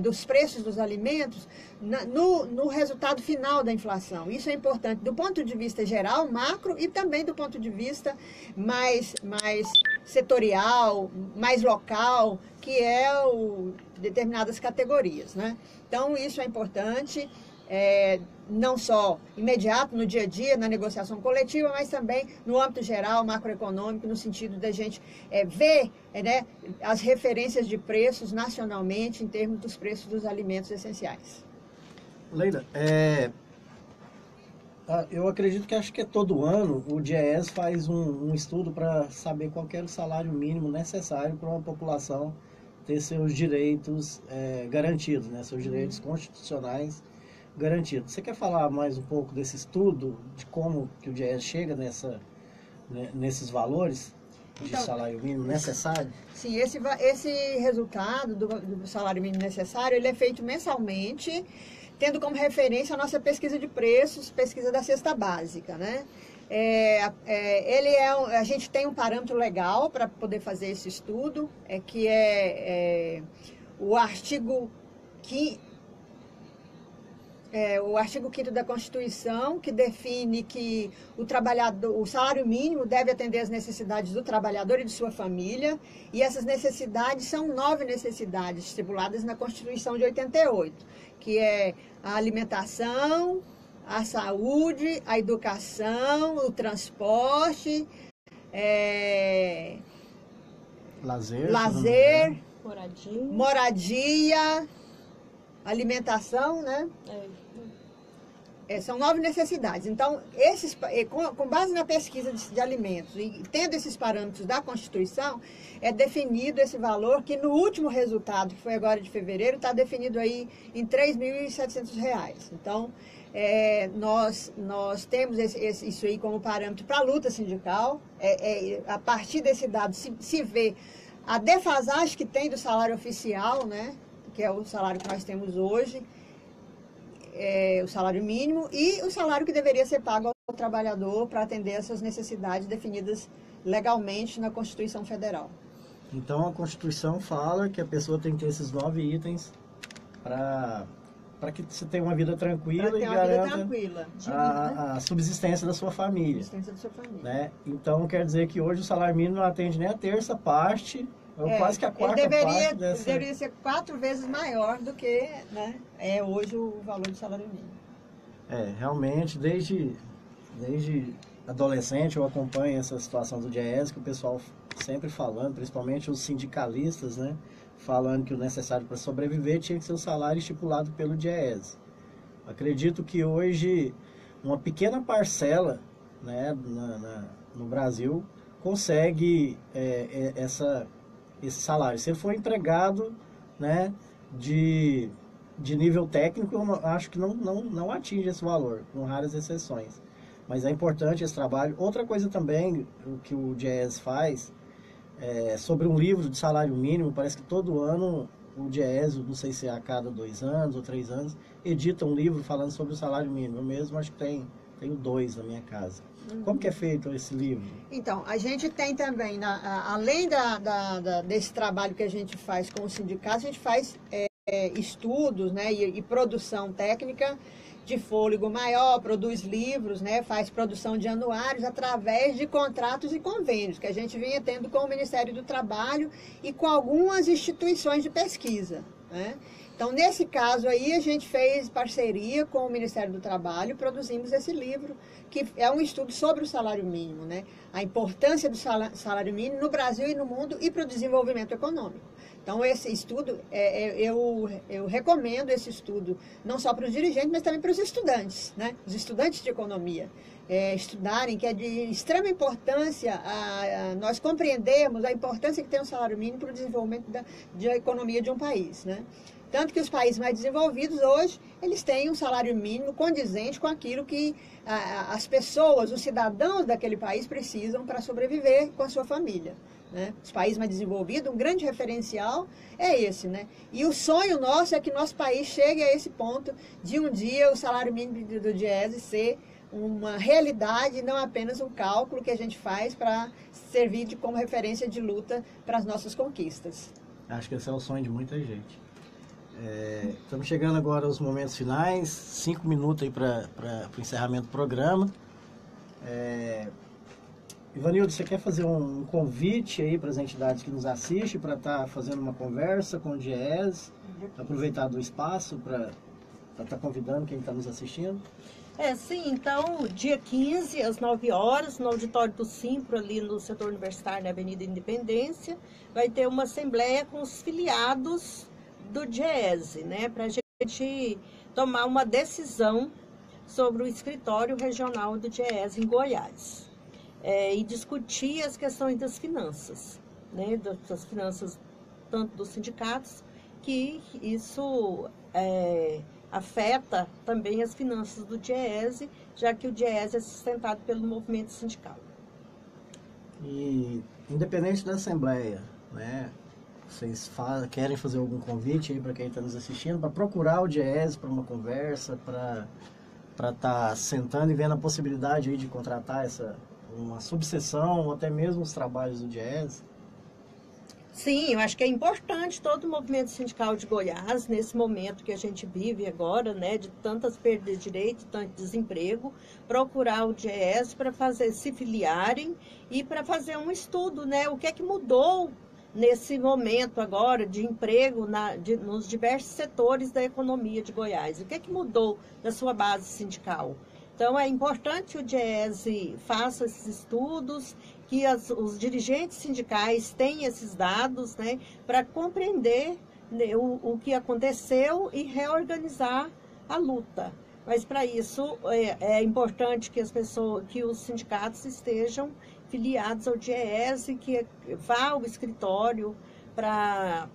dos preços dos alimentos no resultado final da inflação. Isso é importante do ponto de vista geral, macro, e também do ponto de vista mais setorial, mais local, que é determinadas categorias, né? Então, isso é importante. Não só imediato, no dia a dia, na negociação coletiva, mas também no âmbito geral, macroeconômico, no sentido da gente ver, né, as referências de preços nacionalmente em termos dos preços dos alimentos essenciais. Leila, eu acredito que acho que todo ano o DIEESE faz um estudo para saber qual que é o salário mínimo necessário para uma população ter seus direitos garantidos, né, seus direitos constitucionais garantido. Você quer falar mais um pouco desse estudo, de como que o DIEESE chega nesses valores de salário mínimo necessário? Sim, esse resultado do salário mínimo necessário, ele é feito mensalmente, tendo como referência a nossa pesquisa de preços, pesquisa da cesta básica, né? A gente tem um parâmetro legal para poder fazer esse estudo, que é o artigo o artigo 5º da Constituição, que define que o salário mínimo deve atender às necessidades do trabalhador e de sua família, e essas necessidades são 9 necessidades estipuladas na Constituição de 88, que é a alimentação, a saúde, a educação, o transporte, lazer, moradia, alimentação, né? São 9 necessidades. Então, com base na pesquisa de alimentos e tendo esses parâmetros da Constituição, é definido esse valor que no último resultado, que foi agora de fevereiro, está definido aí em R$ 3.700. Então, nós temos isso aí como parâmetro para a luta sindical. A partir desse dado se vê a defasagem que tem do salário oficial, né, que é o salário que nós temos hoje, o salário mínimo, e o salário que deveria ser pago ao trabalhador para atender essas necessidades definidas legalmente na Constituição Federal. Então a Constituição fala que a pessoa tem que ter esses 9 itens para que você tenha uma vida tranquila e garanta a subsistência da sua família. Né? Então quer dizer que hoje o salário mínimo não atende nem a terça parte, ou quase que a quarta parte dessa... Deveria ser 4 vezes maior do que, né, é hoje o valor do salário mínimo. Realmente, desde adolescente eu acompanho essa situação do DIEESE, que o pessoal sempre falando, principalmente os sindicalistas, né, falando que o necessário para sobreviver tinha que ser o salário estipulado pelo DIEESE. Acredito que hoje uma pequena parcela, né, no Brasil consegue esse salário. Se ele for empregado, né, de nível técnico, eu acho que não atinge esse valor, com raras exceções. Mas é importante esse trabalho. Outra coisa também, o que o DIEESE faz, sobre um livro de salário mínimo, parece que todo ano o DIEESE, não sei se é a cada 2 anos ou 3 anos, edita um livro falando sobre o salário mínimo. Eu mesmo acho que tenho 2 na minha casa. Como que é feito esse livro? Então, a gente tem também, além desse trabalho que a gente faz com os sindicatos, a gente faz estudos, né, e produção técnica de fôlego maior, produz livros, né, faz produção de anuários através de contratos e convênios que a gente vinha tendo com o Ministério do Trabalho e com algumas instituições de pesquisa, né? Então, nesse caso aí, a gente fez parceria com o Ministério do Trabalho, produzimos esse livro, que é um estudo sobre o salário mínimo, né? A importância do salário mínimo no Brasil e no mundo e para o desenvolvimento econômico. Então, esse estudo, eu recomendo esse estudo, não só para os dirigentes, mas também para os estudantes, né? Os estudantes de economia. Estudarem, que é de extrema importância nós compreendermos a importância que tem o salário mínimo para o desenvolvimento da economia de um país, né? Tanto que os países mais desenvolvidos hoje, eles têm um salário mínimo condizente com aquilo que as pessoas, os cidadãos daquele país precisam para sobreviver com a sua família, né? Os países mais desenvolvidos, um grande referencial é esse, né? E o sonho nosso é que nosso país chegue a esse ponto de um dia o salário mínimo do DIEESE ser uma realidade, não apenas um cálculo que a gente faz para servir como referência de luta para as nossas conquistas. Acho que esse é o sonho de muita gente. Estamos chegando agora aos momentos finais, 5 minutos aí para o encerramento do programa. Ivanildo, você quer fazer um convite aí para as entidades que nos assistem para estar fazendo uma conversa com o DIEESE, aproveitar do espaço para estar convidando quem está nos assistindo? Sim, então, dia 15, às 9 horas, no auditório do Simpro, ali no setor universitário, na Avenida Independência, vai ter uma assembleia com os filiados do DIEESE, né, para a gente tomar uma decisão sobre o escritório regional do DIEESE em Goiás, e discutir as questões das finanças, né, das finanças tanto dos sindicatos, que isso afeta também as finanças do DIEESE, já que o DIEESE é sustentado pelo movimento sindical. E independente da assembleia, né, vocês querem fazer algum convite aí para quem está nos assistindo, para procurar o DIEESE para uma conversa, para estar sentando e vendo a possibilidade aí de contratar uma subseção ou até mesmo os trabalhos do DIEESE? Sim, eu acho que é importante todo o movimento sindical de Goiás, nesse momento que a gente vive agora, né, de tantas perdas de direito, tanto desemprego, procurar o DIEESE para se filiarem e para fazer um estudo, né, o que é que mudou nesse momento agora de emprego nos diversos setores da economia de Goiás. O que é que mudou da sua base sindical? Então, é importante que o DIEESE faça esses estudos, que os dirigentes sindicais tenham esses dados, né, para compreender, né, o que aconteceu e reorganizar a luta. Mas, para isso, é importante que os sindicatos estejam filiados ao DIEESE, que vá ao escritório para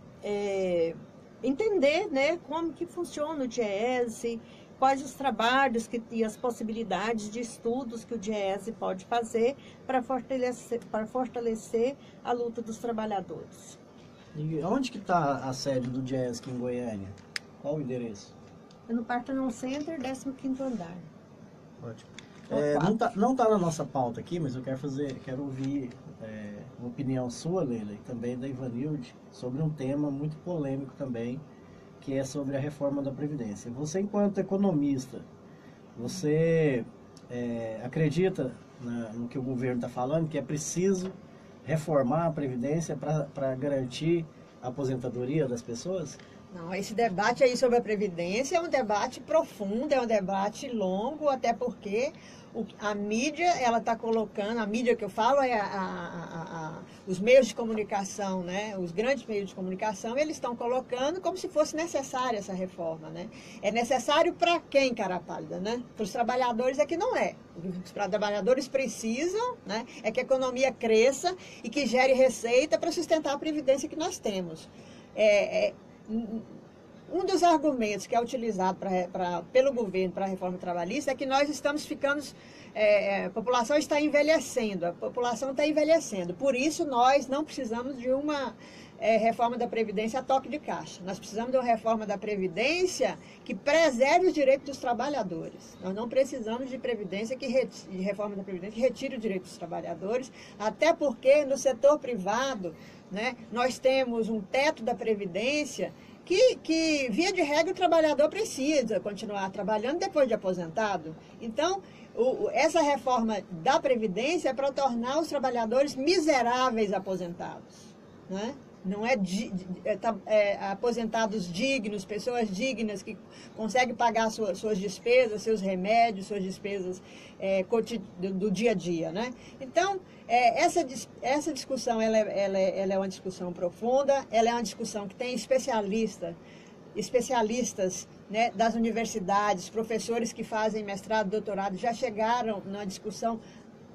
entender, né, como que funciona o DIEESE, quais os trabalhos e as possibilidades de estudos que o DIEESE pode fazer para fortalecer a luta dos trabalhadores. E onde que está a sede do DIEESE aqui em Goiânia? Qual o endereço? É no Parthenon Center, 15º andar. Ótimo. Não tá na nossa pauta aqui, mas eu quero ouvir uma opinião sua, Leila, e também da Ivanilde, sobre um tema muito polêmico também, que é sobre a reforma da Previdência. Você, enquanto economista, você acredita no que o governo está falando, que é preciso reformar a Previdência para garantir a aposentadoria das pessoas? Não, esse debate aí sobre a Previdência é um debate profundo, é um debate longo, até porque a mídia, ela está colocando, a mídia que eu falo é os meios de comunicação, né? Os grandes meios de comunicação, eles estão colocando como se fosse necessária essa reforma, né? É necessário para quem, cara pálida, né? Para os trabalhadores é que não é. Os trabalhadores precisam, né? É que a economia cresça e que gere receita para sustentar a Previdência que nós temos. Um dos argumentos que é utilizado pelo governo para a reforma trabalhista é que nós estamos ficando, a população está envelhecendo, por isso nós não precisamos de uma reforma da Previdência a toque de caixa. Nós precisamos de uma reforma da Previdência que preserve os direitos dos trabalhadores. Nós não precisamos de reforma da Previdência que retire o direito dos trabalhadores, até porque no setor privado, né, nós temos um teto da Previdência que, via de regra, o trabalhador precisa continuar trabalhando depois de aposentado. Então, essa reforma da Previdência é para tornar os trabalhadores miseráveis aposentados, né? Não aposentados dignos, pessoas dignas que conseguem pagar suas despesas, seus remédios, suas despesas do dia a dia, né? Então, essa discussão ela é uma discussão profunda, ela é uma discussão que tem especialistas, né, das universidades, professores que fazem mestrado, doutorado, já chegaram numa discussão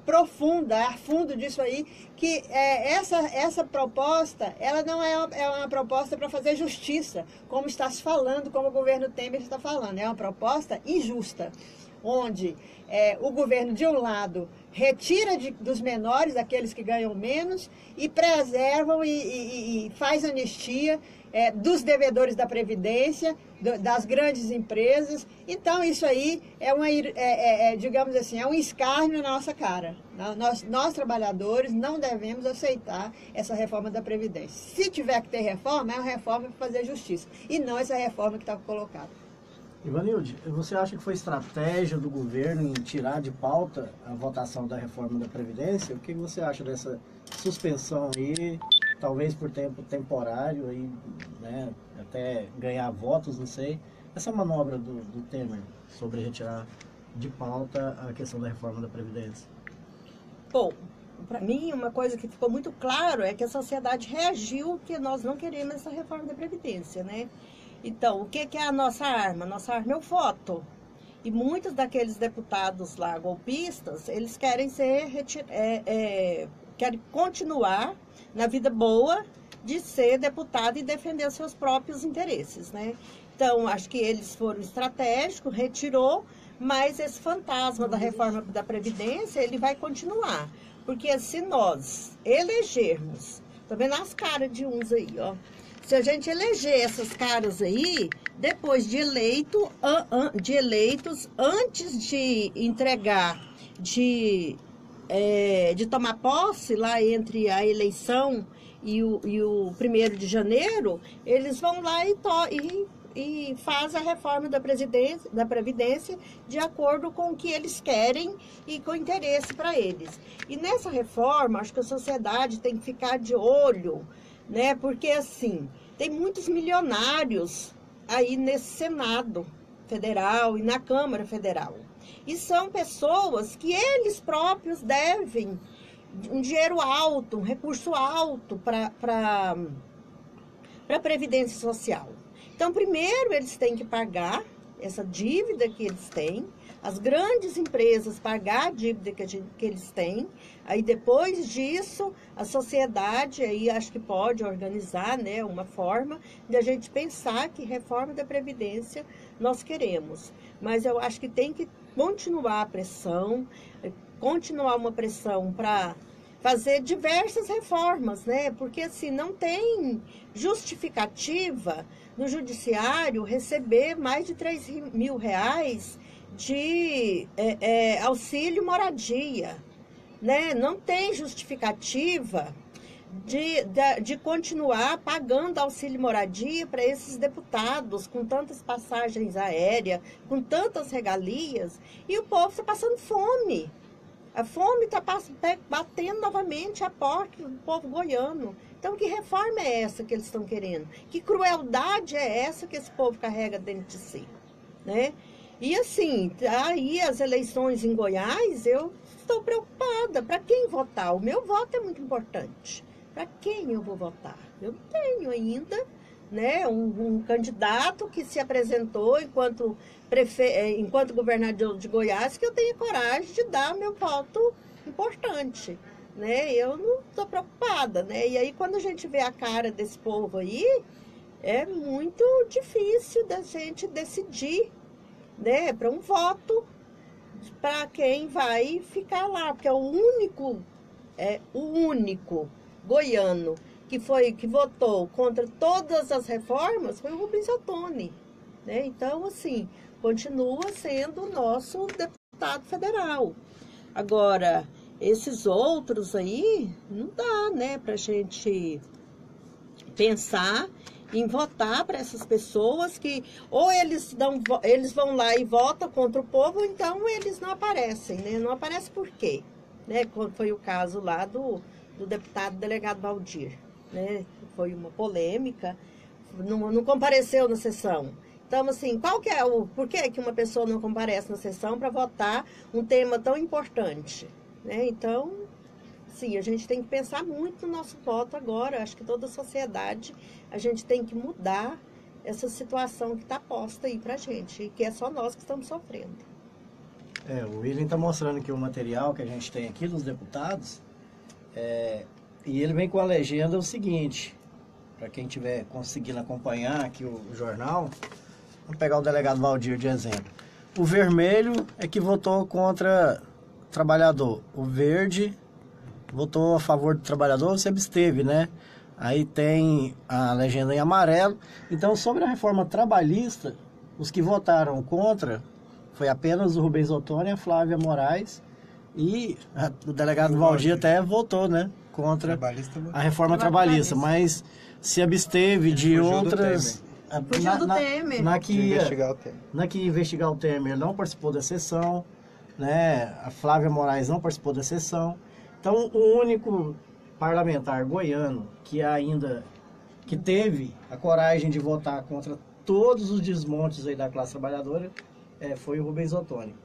profunda, a fundo disso aí, que essa proposta, ela não é uma proposta para fazer justiça, como está se falando, como o governo Temer está falando, é uma proposta injusta, onde o governo, de um lado, retira dos menores, daqueles que ganham menos, e preservam e faz anistia dos devedores da Previdência, das grandes empresas. Então, isso aí digamos assim, é um escárnio na nossa cara. Nós, trabalhadores, não devemos aceitar essa reforma da Previdência. Se tiver que ter reforma, é uma reforma para fazer justiça, e não essa reforma que está colocada. Ivanilde, você acha que foi estratégia do governo em tirar de pauta a votação da reforma da Previdência? O que você acha dessa suspensão aí, talvez por tempo temporário, aí, né, até ganhar votos, não sei, essa manobra do Temer sobre retirar de pauta a questão da reforma da Previdência? Bom, para mim, uma coisa que ficou muito claro é que a sociedade reagiu que nós não queremos essa reforma da Previdência, né? Então, o que é a nossa arma? A nossa arma é o voto. E muitos daqueles deputados lá, golpistas, eles querem querem continuar na vida boa de ser deputado e defender os seus próprios interesses, né? Então, acho que eles foram estratégicos, retirou, mas esse fantasma da reforma da Previdência, ele vai continuar. Porque se nós elegermos, tô vendo as caras de uns aí, ó. Se a gente eleger essas caras aí, depois de eleitos, antes de entregar, de tomar posse, lá entre a eleição e o 1º de janeiro, eles vão lá e faz a reforma da Previdência de acordo com o que eles querem e com interesse para eles. E nessa reforma, acho que a sociedade tem que ficar de olho, né? Porque, assim, tem muitos milionários aí nesse Senado Federal e na Câmara Federal. E são pessoas que eles próprios devem um dinheiro alto, um recurso alto para a Previdência Social. Então, primeiro, eles têm que pagar essa dívida que eles têm, as grandes empresas pagar a dívida que eles têm, aí depois disso, a sociedade, aí acho que pode organizar, né, uma forma de a gente pensar que reforma da Previdência nós queremos. Mas eu acho que tem que continuar a pressão, continuar uma pressão para fazer diversas reformas, né? Porque assim, não tem justificativa no judiciário receber mais de R$3.000 de auxílio moradia, né? Não tem justificativa de continuar pagando auxílio moradia para esses deputados com tantas passagens aéreas, com tantas regalias, e o povo está passando fome. A fome está batendo novamente a porta do povo goiano. Então, que reforma é essa que eles estão querendo? Que crueldade é essa que esse povo carrega dentro de si? Né? E assim, aí as eleições em Goiás, eu estou preocupada. Para quem votar? O meu voto é muito importante. Para quem eu vou votar? Eu não tenho ainda, né, um candidato que se apresentou enquanto governador de Goiás, que eu tenha coragem de dar meu voto importante, né? Eu não estou preocupada, né? E aí, quando a gente vê a cara desse povo aí, é muito difícil da gente decidir, né, para um voto para quem vai ficar lá, porque o único goiano que votou contra todas as reformas foi o Rubens Ottoni, né? Então, assim, continua sendo o nosso deputado federal. Agora, esses outros aí, não dá, né, pra gente pensar em votar para essas pessoas que ou eles vão lá e votam contra o povo, ou então eles não aparecem, né? Não aparece por quê? Né? Quando foi o caso lá do deputado delegado Valdir, né? Foi uma polêmica, não compareceu na sessão. Então, assim, por que uma pessoa não comparece na sessão para votar um tema tão importante? Né? Então, sim, a gente tem que pensar muito no nosso voto agora. Acho que toda a sociedade, a gente tem que mudar essa situação que está posta aí para a gente, e que é só nós que estamos sofrendo. O William está mostrando aqui o material que a gente tem aqui dos deputados, e ele vem com a legenda o seguinte, para quem estiver conseguindo acompanhar aqui o jornal. Vamos pegar o delegado Valdir de exemplo. O vermelho é que votou contra o trabalhador. O verde votou a favor do trabalhador, se absteve, né? Aí tem a legenda em amarelo. Então, sobre a reforma trabalhista, os que votaram contra foi apenas o Rubens Ottoni, a Flávia Moraes, e o delegado Valdir até votou, né? Contra a reforma trabalhista, mas se absteve de outras... Fugiu do Temer. Na que ia investigar o Temer, não participou da sessão, né? A Flávia Moraes não participou da sessão. Então, o único parlamentar goiano que teve a coragem de votar contra todos os desmontes aí da classe trabalhadora foi o Rubens Ottoni.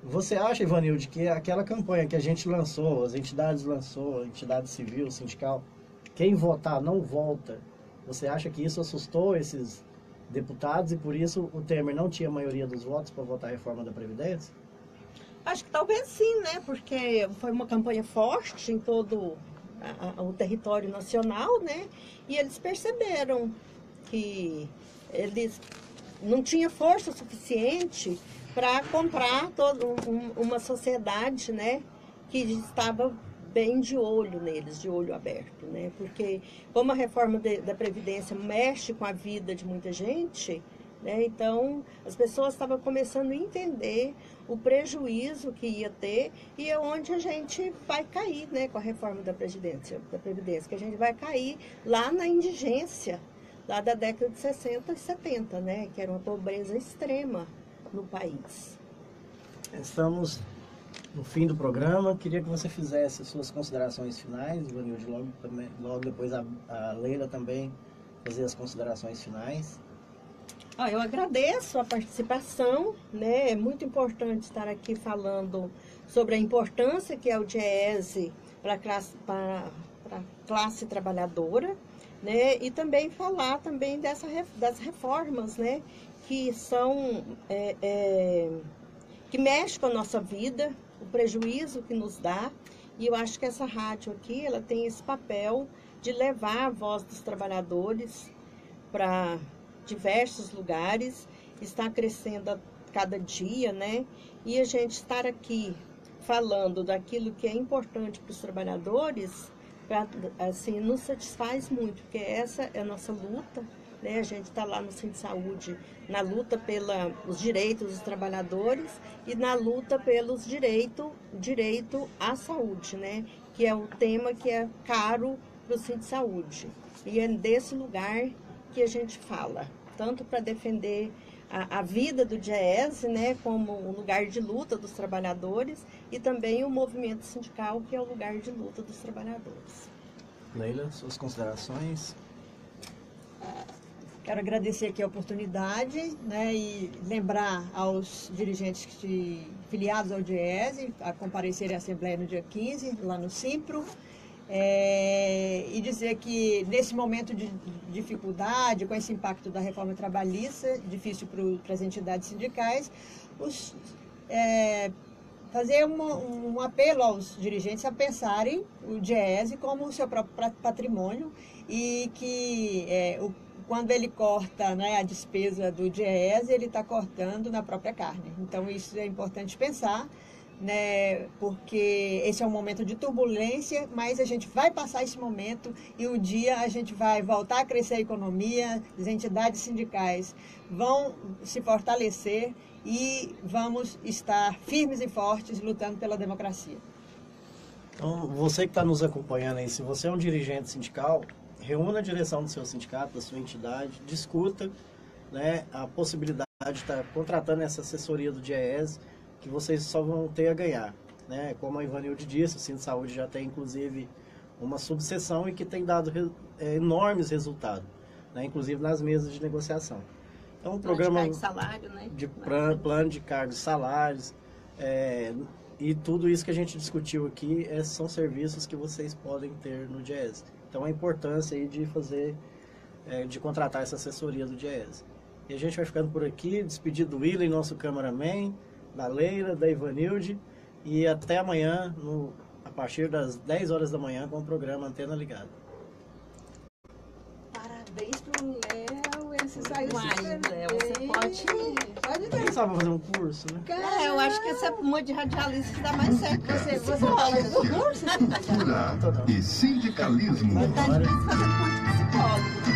Você acha, Ivanilde, que aquela campanha que a gente lançou, as entidades lançou, entidade civil, sindical, quem votar não volta, você acha que isso assustou esses deputados e por isso o Temer não tinha a maioria dos votos para votar a reforma da Previdência? Acho que talvez sim, né? Porque foi uma campanha forte em todo o território nacional, né? E eles perceberam que eles não tinham força suficiente para comprar toda uma sociedade, né? Que estava bem de olho neles, de olho aberto, né? Porque como a reforma da Previdência mexe com a vida de muita gente, né? Então, as pessoas estavam começando a entender o prejuízo que ia ter e é onde a gente vai cair, né, com a reforma da Previdência, que a gente vai cair lá na indigência, lá da década de 60 e 70, né, que era uma pobreza extrema no país. Estamos no fim do programa. Queria que você fizesse as suas considerações finais, Ivanilde, logo depois a Leila também fazer as considerações finais. Eu agradeço a participação, né? É muito importante estar aqui falando sobre a importância que é o DIEESE para a classe trabalhadora, né? E também falar também das reformas, né? Que são que mexem com a nossa vida, o prejuízo que nos dá. E eu acho que essa rádio aqui, ela tem esse papel de levar a voz dos trabalhadores para diversos lugares, está crescendo a cada dia, né? E a gente estar aqui falando daquilo que é importante para os trabalhadores, assim, nos satisfaz muito, porque essa é a nossa luta, né? A gente está lá no Centro de Saúde na luta pelos direitos dos trabalhadores e na luta pelos direito à saúde, né? Que é o tema que é caro para o Centro de Saúde. E é desse lugar que a gente fala, tanto para defender a vida do DIEESE, né, como um lugar de luta dos trabalhadores, e também o movimento sindical, que é o lugar de luta dos trabalhadores. Leila, suas considerações? Quero agradecer aqui a oportunidade, né, e lembrar aos dirigentes filiados ao DIEESE a comparecerem à Assembleia no dia 15, lá no Simpro. E dizer que nesse momento de dificuldade, com esse impacto da reforma trabalhista, difícil para as entidades sindicais, fazer um apelo aos dirigentes a pensarem o DIEESE como o seu próprio patrimônio e que quando ele corta, né, a despesa do DIEESE, ele está cortando na própria carne. Então isso é importante pensar, né, porque esse é um momento de turbulência, mas a gente vai passar esse momento e um dia a gente vai voltar a crescer a economia, as entidades sindicais vão se fortalecer e vamos estar firmes e fortes lutando pela democracia. Então, você que está nos acompanhando aí, se você é um dirigente sindical, reúna a direção do seu sindicato, da sua entidade, discuta, né, a possibilidade de estar contratando essa assessoria do DIEESE, que vocês só vão ter a ganhar, né? Como a Ivanilde disse, o Centro de Saúde já tem, inclusive, uma subseção e que tem dado enormes resultados, né? Inclusive nas mesas de negociação. Então, um programa de salário, né? de plano de cargos e salários, e tudo isso que a gente discutiu aqui são serviços que vocês podem ter no DIEESE. Então, a importância aí de de contratar essa assessoria do DIEESE. E a gente vai ficando por aqui, despedir do Willen, nosso cameraman, da Leila, da Ivanilde, e até amanhã, a partir das 10 horas da manhã, com o programa Antena Ligada. Parabéns pro Léo, ele se saiu super bem. Você pode Quem sabe fazer um curso, né? eu acho que esse é muito de radialista que dá mais certo. Você faz o curso? Cultura e sindicalismo. Tá difícil fazer curso de psicólogo.